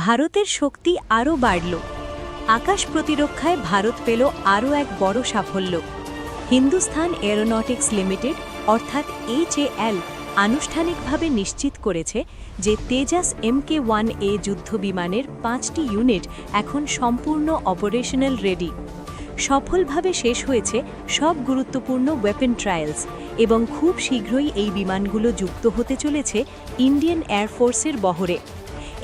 ভারতের শক্তি আরও বাড়ল। আকাশ প্রতিরক্ষায় ভারত পেল আরও এক বড় সাফল্য। হিন্দুস্তান এরোনটিক্স লিমিটেড অর্থাৎ HAL আনুষ্ঠানিকভাবে নিশ্চিত করেছে যে তেজাস MK-1A যুদ্ধবিমানের 5টি ইউনিট এখন সম্পূর্ণ অপারেশনাল রেডি। সফলভাবে শেষ হয়েছে সব গুরুত্বপূর্ণ ওয়েপন ট্রায়ালস এবং খুব শীঘ্রই এই বিমানগুলো যুক্ত হতে চলেছে ইন্ডিয়ান এয়ারফোর্সের বহরে।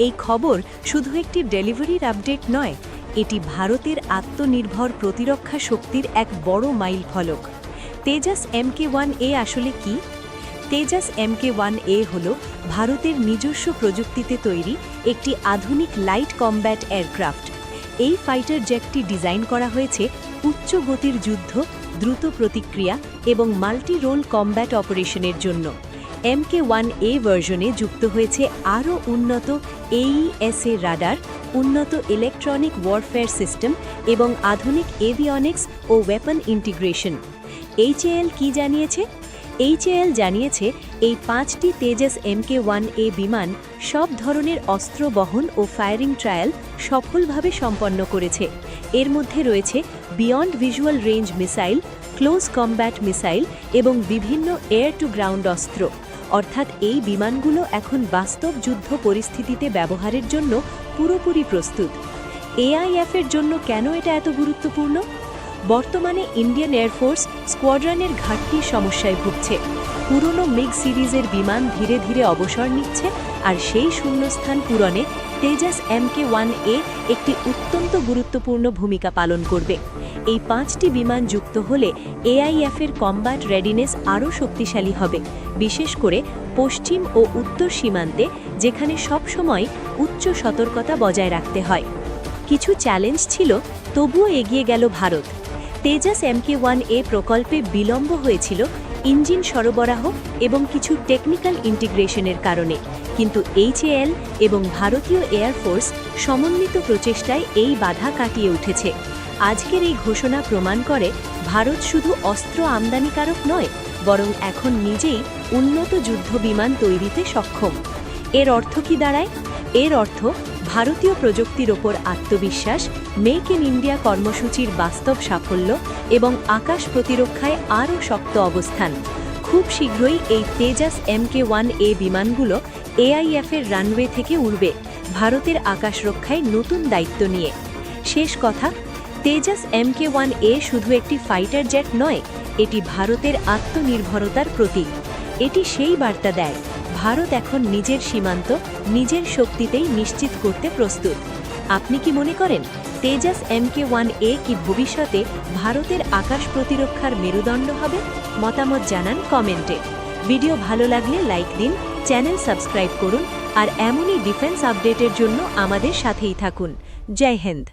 এই খবর শুধু একটি ডেলিভারির আপডেট নয়, এটি ভারতের আত্মনির্ভর প্রতিরক্ষা শক্তির এক বড় মাইলফলক। তেজাস MK-1A আসলে কি? তেজাস MK-1A হল ভারতের নিজস্ব প্রযুক্তিতে তৈরি একটি আধুনিক লাইট কমব্যাট এয়ারক্রাফট। এই ফাইটার জেটটি ডিজাইন করা হয়েছে উচ্চ গতির যুদ্ধ, দ্রুত প্রতিক্রিয়া এবং মাল্টি রোল কমব্যাট অপারেশনের জন্য। MK-1A ভার্জনে যুক্ত হয়েছে আরও উন্নত AESA রাডার, উন্নত ইলেকট্রনিক ওয়ারফেয়ার সিস্টেম এবং আধুনিক এভিয়নিক্স ও ওয়েপন ইন্টিগ্রেশন। HAL কি জানিয়েছে? HAL জানিয়েছে এই 5টি তেজাস MK-1A বিমান সব ধরনের অস্ত্র বহন ও ফায়ারিং ট্রায়াল সফলভাবে সম্পন্ন করেছে। এর মধ্যে রয়েছে beyond visual range missile, close combat missile এবং বিভিন্ন এয়ার টু গ্রাউন্ড অস্ত্র। অর্থাৎ এই বিমানগুলো এখন বাস্তব যুদ্ধ পরিস্থিতিতে ব্যবহারের জন্য পুরোপুরি প্রস্তুত। AIF-এর জন্য কেন এটা এত গুরুত্বপূর্ণ? বর্তমানে ইন্ডিয়ান এয়ারফোর্স স্কোয়াড্রনের ঘাটতির সমস্যায় ভুগছে। পুরনো মিগ সিরিজের বিমান ধীরে ধীরে অবসর নিচ্ছে, আর সেই শূন্যস্থান পূরণে তেজাস MK-1A একটি অত্যন্ত গুরুত্বপূর্ণ ভূমিকা পালন করবে। এই 5টি বিমান যুক্ত হলে AIF-এর কমব্যাট রেডিনেস আরও শক্তিশালী হবে, বিশেষ করে পশ্চিম ও উত্তর সীমান্তে, যেখানে সবসময় উচ্চ সতর্কতা বজায় রাখতে হয়। কিছু চ্যালেঞ্জ ছিল, তবুও এগিয়ে গেল ভারত। তেজাস MK-1A প্রকল্পে বিলম্ব হয়েছিল ইঞ্জিন সরবরাহ এবং কিছু টেকনিক্যাল ইন্টিগ্রেশনের কারণে, কিন্তু HAL এবং ভারতীয় এয়ারফোর্স সমন্বিত প্রচেষ্টায় এই বাধা কাটিয়ে উঠেছে। আজকের এই ঘোষণা প্রমাণ করে ভারত শুধু অস্ত্র আমদানিকারক নয়, বরং এখন নিজেই উন্নত যুদ্ধবিমান তৈরিতে সক্ষম। এর অর্থ কি দাঁড়ায়? এর অর্থ ভারতীয় প্রযুক্তির ওপর আত্মবিশ্বাস, মেক ইন ইন্ডিয়া কর্মসূচির বাস্তব সাফল্য এবং আকাশ প্রতিরক্ষায় আরও শক্ত অবস্থান। খুব শীঘ্রই এই তেজাস MK-1A বিমানগুলো AIF-এর রানওয়ে থেকে উড়বে, ভারতের আকাশ রক্ষায় নতুন দায়িত্ব নিয়ে। শেষ কথা, তেজাস MK-1A শুধু একটি ফাইটার জেট নয়, এটি ভারতের আত্মনির্ভরতার প্রতীক। এটি সেই বার্তা দেয়, ভারত এখন নিজের সীমান্ত নিজের শক্তিতেই নিশ্চিত করতে প্রস্তুত। আপনি কি মনে করেন তেজাস MK-1A কি ভবিষ্যতে ভারতের আকাশ প্রতিরক্ষার মেরুদণ্ড হবে? মতামত জানান কমেন্টে। ভিডিও ভালো লাগলে লাইক দিন, চ্যানেল সাবস্ক্রাইব করুন আর এমনই ডিফেন্স আপডেটের জন্য আমাদের সাথেই থাকুন। জয় হিন্দ।